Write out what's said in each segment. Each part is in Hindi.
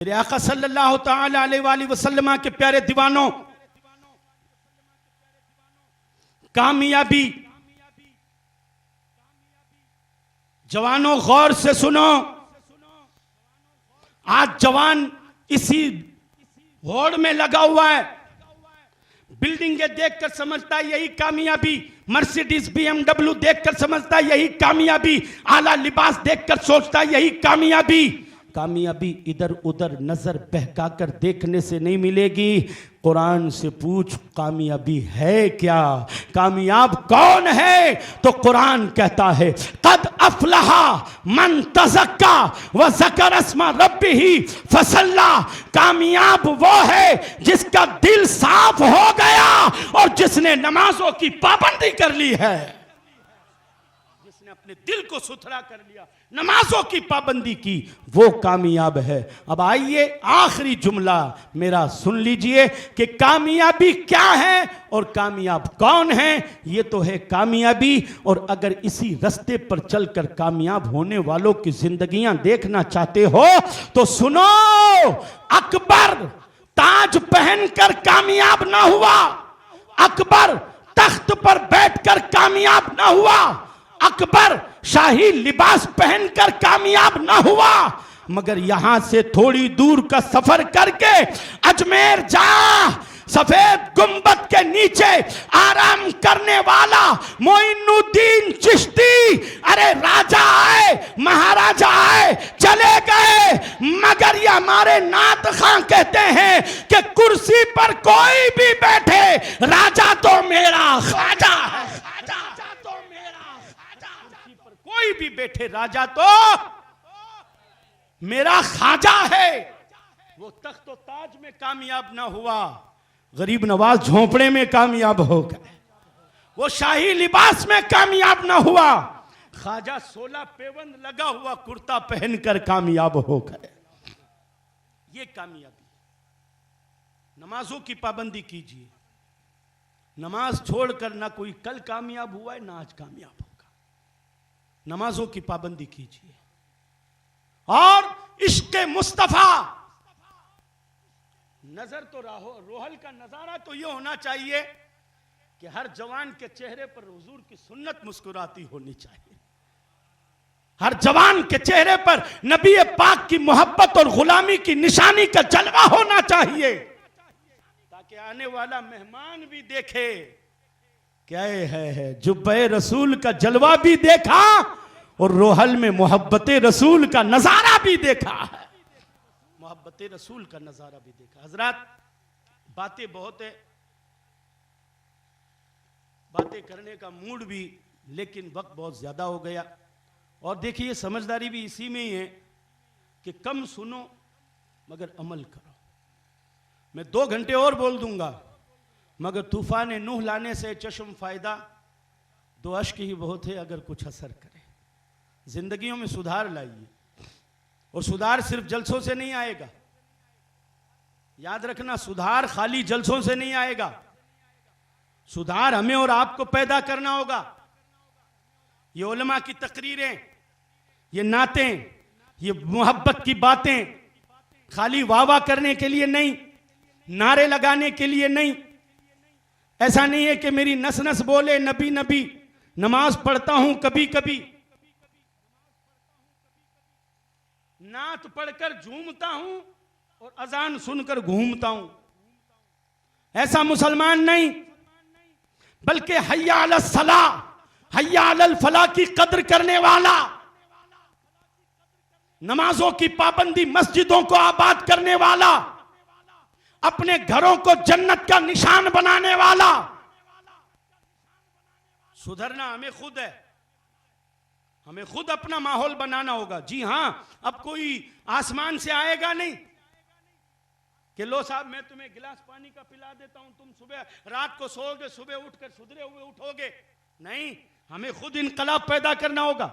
मेरे आका सल्लल्लाहु तआला अलैहि वसल्लम के प्यारे दीवानों, कामयाबी, जवानों गौर से सुनो। आज जवान इसी होड़ में लगा हुआ है। बिल्डिंगें देखकर समझता है यही कामयाबी, मर्सिडीज BMW देखकर समझता है यही कामयाबी, आला लिबास देखकर सोचता है यही कामयाबी। कामयाबी इधर उधर नजर बहकाकर देखने से नहीं मिलेगी। कुरान से पूछ कामयाबी है क्या, कामयाब कौन है? तो कुरान कहता है कद अफलहा मन तज़क्का व ज़कर अस्मा रब्बिही फसल्ला। कामयाब वो है जिसका दिल साफ हो गया और जिसने नमाजों की पाबंदी कर ली है, जिसने अपने दिल को सुथरा कर लिया, नमाजों की पाबंदी की, वो कामयाब है। अब आइए आखिरी जुमला मेरा सुन लीजिए कि कामयाबी क्या है और कामयाब कौन है। ये तो है कामयाबी, और अगर इसी रास्ते पर चलकर कामयाब होने वालों की जिंदगियां देखना चाहते हो तो सुनो। अकबर ताज पहनकर कामयाब ना हुआ, अकबर तख्त पर बैठकर कामयाब ना हुआ, अकबर शाही लिबास पहनकर कामयाब ना हुआ, मगर यहां से थोड़ी दूर का सफर करके अजमेर जा, सफेद गुंबद के नीचे आराम करने वाला मोइनुद्दीन चिश्ती, अरे राजा आए महाराजा आए चले गए, मगर ये हमारे नात खां कहते हैं कि कुर्सी पर कोई भी बैठे राजा तो मेरा ख्वाजा है, कोई भी बैठे राजा तो मेरा ख्वाजा है। वो तख्त और ताज में कामयाब ना हुआ, गरीब नवाज झोंपड़े में कामयाब हो गए, वो शाही लिबास में कामयाब ना हुआ, ख्वाजा 16 पेवंद लगा हुआ कुर्ता पहनकर कामयाब हो गए। ये कामयाबी। नमाजों की पाबंदी कीजिए, नमाज छोड़कर ना कोई कल कामयाब हुआ है ना आज कामयाब होगा। नमाजों की पाबंदी कीजिए और इश्क मुस्तफा, नजर तो रोहल का नजारा तो यह होना चाहिए कि हर जवान के चेहरे पर हुजूर की सुन्नत मुस्कुराती होनी चाहिए, हर जवान के चेहरे पर नबी पाक की मोहब्बत और गुलामी की निशानी का जलवा होना चाहिए, ताकि आने वाला मेहमान भी देखे क्या है जुब्बे रसूल का जलवा भी देखा और रोहल में मोहब्बते रसूल का नजारा भी देखा है, मोहब्बते रसूल का नजारा भी देखा। हजरात, बातें बहुत है, बातें करने का मूड भी, लेकिन वक्त बहुत ज्यादा हो गया। और देखिए समझदारी भी इसी में ही है कि कम सुनो मगर अमल करो। मैं 2 घंटे और बोल दूंगा, मगर तूफान नूह लाने से चश्म फायदा, 2 अश्क ही बहुत है अगर कुछ असर करे। जिंदगियों में सुधार लाइए, और सुधार सिर्फ जलसों से नहीं आएगा, याद रखना, सुधार खाली जलसों से नहीं आएगा, सुधार हमें और आपको पैदा करना होगा। ये उलमा की तकरीरें, ये नातें, ये मोहब्बत की बातें खाली वाह वाह करने के लिए नहीं, नारे लगाने के लिए नहीं। ऐसा नहीं है कि मेरी नस नस बोले नबी नबी, नमाज पढ़ता हूं कभी कभी, नात पढ़कर झूमता हूं और अजान सुनकर घूमता हूं, ऐसा मुसलमान नहीं, बल्कि हय्या अलस सलाह हय्या अलल फलाह की कद्र करने वाला, नमाजों की पाबंदी, मस्जिदों को आबाद करने वाला, अपने घरों को जन्नत का निशान बनाने वाला। सुधरना हमें खुद है, हमें खुद अपना माहौल बनाना होगा। जी हां, अब कोई आसमान से आएगा नहीं कि लो साहब मैं तुम्हें गिलास पानी का पिला देता हूं, तुम सुबह रात को सोओगे, सुबह उठकर सुधरे हुए उठोगे। नहीं, हमें खुद इनकलाब पैदा करना होगा,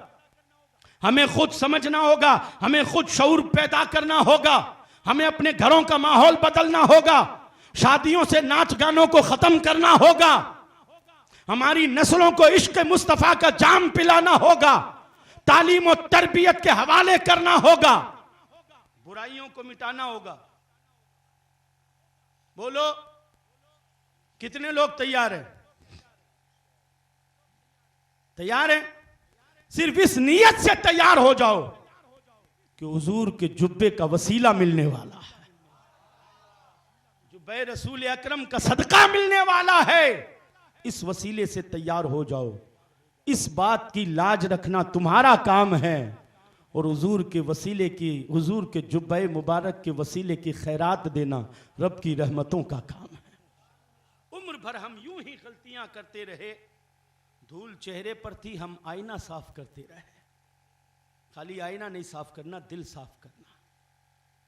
हमें खुद समझना होगा, हमें खुद शऊर पैदा करना होगा, हमें अपने घरों का माहौल बदलना होगा, शादियों से नाच गानों को खत्म करना होगा, हमारी नस्लों को इश्क मुस्तफा का जाम पिलाना होगा, तालीम और तरबियत के हवाले करना होगा। बुराइयों को मिटाना होगा। बोलो कितने लोग तैयार हैं? तैयार हैं? सिर्फ इस नियत से तैयार हो जाओ कि हुजूर के जुब्बे का वसीला मिलने वाला है, जुब्बे रसूल अकरम का सदका मिलने वाला है। इस वसीले से तैयार हो जाओ। इस बात की लाज रखना तुम्हारा काम है और हुजूर के वसीले की, हुजूर के जुब्बे मुबारक के वसीले की खैरात देना रब की रहमतों का काम है। उम्र भर हम यूं ही गलतियां करते रहे, धूल चेहरे पर थी, हम आईना साफ करते रहे। खाली आईना नहीं साफ करना, दिल साफ करना।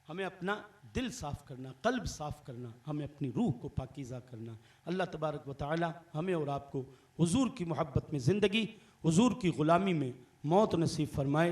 हमें अपना दिल साफ करना, कल्ब साफ करना, हमें अपनी रूह को पाकीज़ा करना। अल्लाह तबारक व तआला हमें और आपको हुजूर की मोहब्बत में ज़िंदगी, हुजूर की ग़ुलामी में मौत नसीब फरमाए।